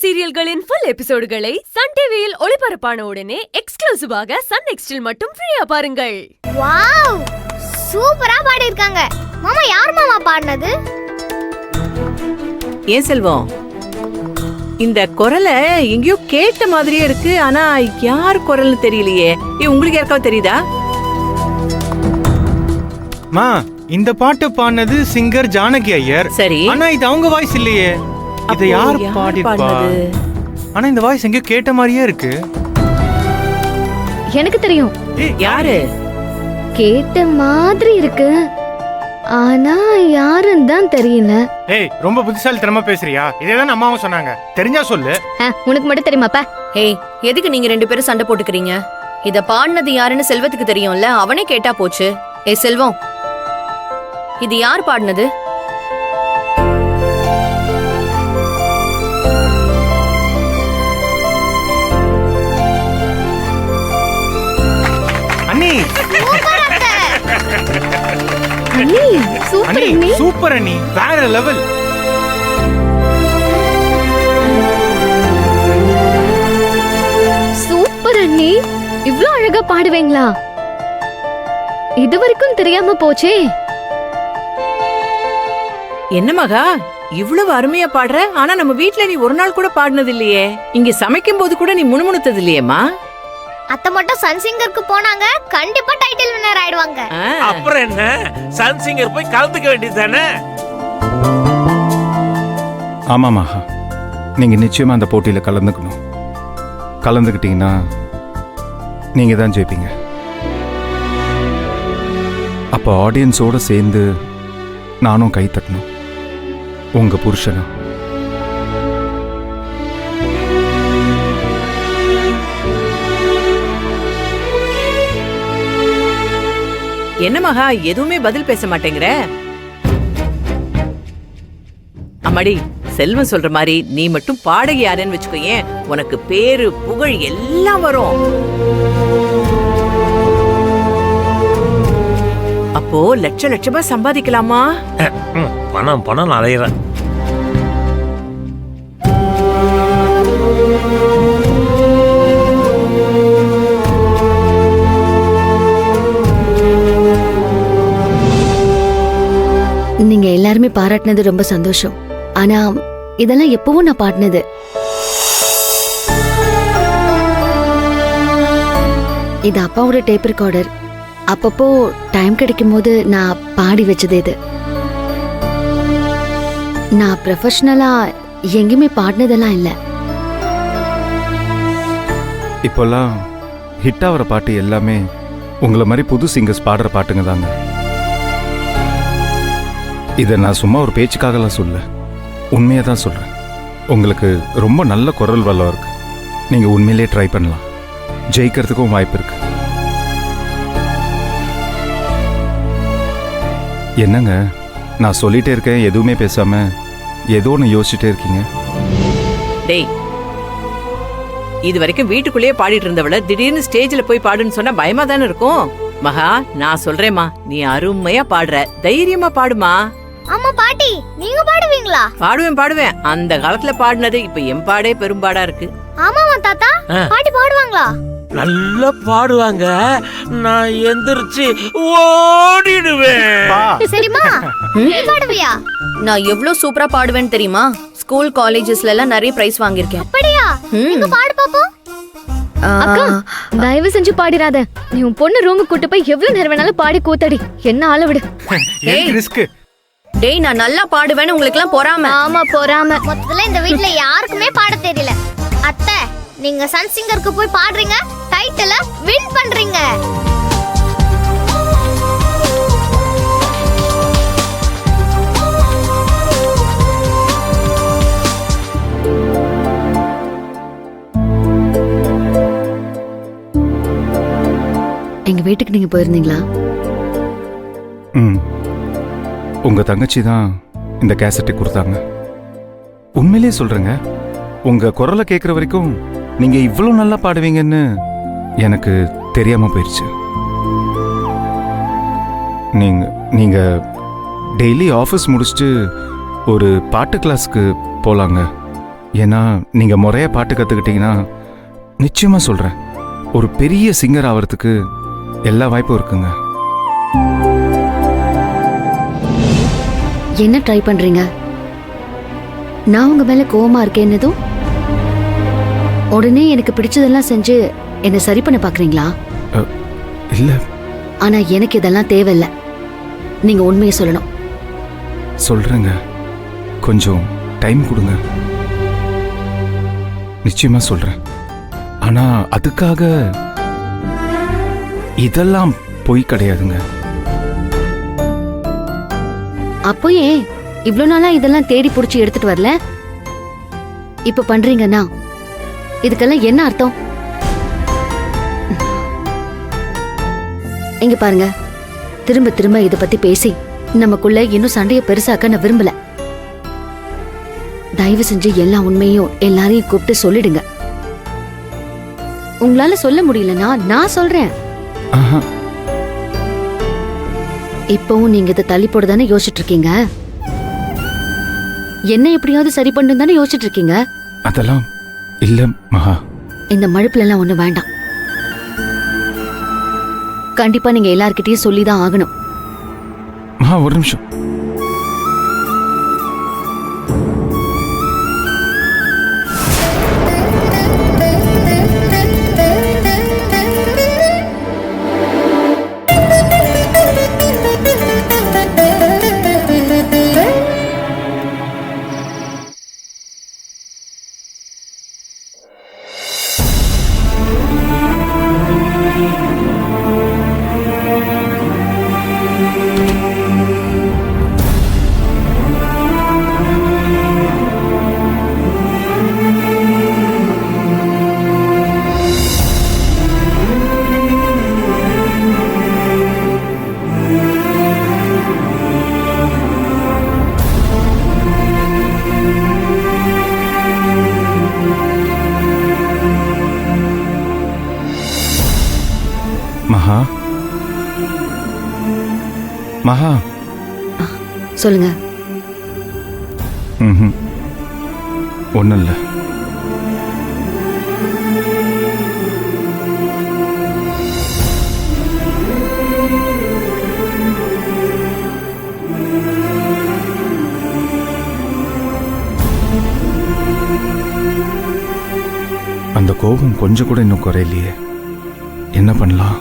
சீரியல்களின் full எபிசோடுகளை Sun டிவியில் ஒளிபரப்பான உடனே எக்ஸ்க்ளூசிவாக சன் நெக்ஸ்டில் மட்டும் ஃப்ரீயா பாருங்கள். வாவ், சூப்பரா பாடி இருக்காங்க. மாமா, யார் மாமா பாடினது? ஏன் செல்வம், இந்த குரலை எங்கேயோ கேட்ட மாதிரியே இருக்கு. ஆனா யார் குரல்னு தெரியலையே. உங்களுக்கு யாருக்காவது தெரியுதா? மா, இந்த பாட்டு பாடினது சிங்கர் ஜானகி ஐயர். சரி, ஆனா இது அவங்க வாய்ஸ் இல்லையே. இதை யார் பாடிருப்பா? ஆனா இந்த வாய்ஸ் எங்கேயோ கேட்ட மாதிரியே இருக்கு. எனக்கு தெரியும் யாரு. கேட்ட மாதிரி இருக்கு, ஆனா யாருன்னு தான் தெரியல. ஏய், ரொம்ப புத்திசாலித்தனமா பேசுறியா? இதேதான் அம்மாவும் சொன்னாங்க. தெரிஞ்சா சொல்லு. உனக்கு மட்டும் தெரியுமாப்பா? ஏய், எதுக்கு நீங்க ரெண்டு பேரும் சண்டை போட்டுக்கிறீங்க? இத பாடினது யாருன்னு செல்வத்துக்கு தெரியும்ல, அவனே கேட்டா போச்சு. ஏய் செல்வம், இது யார் பாடினது? அண்ணி, அண்ணி சூப்பர் அண்ணி, அண்ணி. சூப்பர் அண்ணி, வேற லெவல். சூப்பர் அண்ணி, இவ்ளோ அழகா பாடுவீங்களா? இது வரைக்கும் தெரியாம போச்சே. என்ன மகா, இவ்வளவு அருமையா பாடுற. ஆனா நம்ம வீட்ல நீ ஒரு நாள் கூட பாடினது இல்லையே. இங்க சமைக்கும் போது கூட நீ முணுமுணுத்தது இல்லையேம்மா. அத்தை மட்டும் சன் சிங்கருக்கு போனாங்க, கண்டிப்பா டைட்டில் வின்னர் ஆயிடுவாங்க. அப்புறம் என்ன, சன் சிங்கர் போய் கலந்துக்க வேண்டியது தானே? ஆமா மகா, நீங்க நிச்சயமா அந்த போட்டியில கலந்துக்கணும். கலந்துக்கிட்டீங்கன்னா நீங்க தான் ஜெயிப்பீங்க. அப்போ ஆடியன்ஸோட சேர்ந்து நானும் கை தட்டணும். உங்க புருஷனா. என்ன மகா, எதுவுமே பதில் பேச மாட்டேங்கிற? அம்மாடி, செல்வம் சொல்ற மாதிரி நீ மட்டும் பாடகி யாருன்னு வச்சுக்கோயேன், உனக்கு பேரு புகழ் எல்லாம் வரும். அப்போ லட்ச லட்சமா சம்பாதிக்கலாமா? பணம் பணம் அலையிறேன். நீங்க எல்லாருமே பாராட்டினது ரொம்ப சந்தோஷம். ஆனா இதெல்லாம் எப்பவும் நான் பாடினது. இது அப்பாவோட டேப் ரெக்கார்டர். அப்பப்போ டைம் கிடைக்கும் போது நான் பாடி வச்சது இது. நான் ப்ரொஃபஷனலா எங்கேயுமே பாடினதெல்லாம் இல்லை. இப்போல்லாம் ஹிட் ஆகிற பாட்டு எல்லாமே உங்களை மாதிரி புது சிங்கர்ஸ் பாடுற பாட்டுங்க தாங்க. இதை நான் சும்மா ஒரு பேச்சுக்காகலாம் சொல்ல, உண்மையை தான் சொல்கிறேன். உங்களுக்கு ரொம்ப நல்ல குரல் வல்லம் இருக்கு. நீங்கள் உண்மையிலே ட்ரை பண்ணலாம். ஜெயிக்கிறதுக்கும் வாய்ப்பு இருக்கு. என்னங்க, நான் சொல்லிட்டே இருக்கேன், எதுவுமே பேசாம ஏதோ ஒன்று யோசிச்சுட்டே இருக்கீங்க. டேய், இது வரைக்கும் வீட்டுக்குள்ளேயே பாடிட்டு இருந்தவள திடீர்னு ஸ்டேஜ்ல போய் பாடுன்னு சொன்னா பயமா தானே இருக்கும். மகா, நான் சொல்றேம்மா, நீ அருமையா பாடுற. தைரியமா பாடுமா. அம்மா, பாட்டி நீங்க பாடுவீங்களா? பாடுவேன். அந்த காலத்துல பாடினது இப்ப எம்பாடே பெரும்பாடா இருக்கு. ஆமாமா தாத்தா, பாட்டி பாடுவாங்களா? நல்லா பாடுவாங்க. நான் எந்திரிச்சு ஓடிடுவேன். சரிமா, நீ பாடுவியா? நான் எவ்வளவு சூப்பரா பாடுவேன்னு தெரியுமா? ஸ்கூல் காலேஜஸ்ல எல்லாம் நிறைய பிரைஸ் வாங்கியிருக்கேன். அப்படியா? நீங்க பாடு பாப்போம். அக்கா, தயவு செஞ்சு பாடிராத. நீ உன் பொண்ணு ரூமுக்கு கூட்டு போய் எவ்வளவு நேரம் வேணாலும் பாடி கூத்தடி. என்ன அளவிடு. ரிஸ்க். டேய், நான் நல்லா பாடுவேன்னு உங்களுக்கு எல்லாம் பொறாம. ஆமா, பொறாம. மொத்தத்துல இந்த வீட்ல யாருக்குமே பாட தெரியல. அத்தை, நீங்க சன் சிங்கருக்கு போய் பாடுறீங்க, டைட்டில வின் பண்றீங்க. எங்க வீட்டுக்கு நீங்க போயிருந்தீங்களா? உங்க தங்கச்சி தான் இந்த கேசட்டை கொடுத்தாங்க. உண்மையிலேயே சொல்றேங்க, உங்க குரலை கேட்குற வரைக்கும் நீங்க இவ்வளவு நல்லா பாடுவீங்கன்னு எனக்கு தெரியாம போயிடுச்சு. நீங்க டெய்லி ஆஃபீஸ் முடிச்சுட்டு ஒரு பாட்டு கிளாஸ்க்கு போலாங்க. ஏன்னா நீங்க முறையா பாட்டு கத்துக்கிட்டீங்கன்னா நிச்சயமா சொல்றேன், ஒரு பெரிய சிங்கர் ஆகிறதுக்கு எல்லா வாய்ப்பும் இருக்குங்க. என்ன ட்ரை பண்றீங்க? நான் உங்க மேல கோவமா இருக்கேன்னதும் உடனே எனக்கு பிடிச்சதெல்லாம் செஞ்சு என்ன சரி பண்ண பாக்குறீங்களா? இல்ல. ஆனா எனக்கு இதெல்லாம் தேவையில்லை. நீங்க உண்மையை சொல்லணும். சொல்றேங்க, கொஞ்சம் டைம் கொடுங்க. நிச்சயமா சொல்றேன். ஆனா அதுக்காக இதெல்லாம் பொய் கிடையாதுங்க. அப்போ ஏன் இவ்ளோ நாளா இதெல்லாம் தேடி புடிச்சு எடுத்துட்டு வரல? இப்ப பண்றீங்கன்னா இதுக்கெல்லாம் என்ன அர்த்தம்? இங்க பாருங்க, திரும்ப திரும்ப இத பத்தி பேசி நமக்குள்ள இன்னும் சண்டைய பெருசாக்க நான் விரும்பல. தயவு செஞ்சு எல்லா உண்மையும் எல்லாரையும் கூப்பிட்டு சொல்லிடுங்க. உங்களால சொல்ல முடியலன்னா நான் சொல்றேன். ஆஹா. இப்பவும் நீங்க இதை தள்ளி போட தானே யோசிச்சுட்டு இருக்கீங்க? என்ன எப்படியாவது சரி பண்ணு தானே யோசிச்சுட்டு இருக்கீங்க? அதெல்லாம் இல்ல மகா. இந்த மழுப்புல எல்லாம் ஒண்ணு வேண்டாம். கண்டிப்பா நீங்க எல்லார்கிட்டயும் சொல்லிதான் ஆகணும். மகா ஒரு நிமிஷம். மகா, மகா. சொல்லுங்க. ஒன்றும் இல்லை. அந்த கோபம் கொஞ்சம் கூட இன்னும் குறையலையே. என்ன பண்ணலாம்?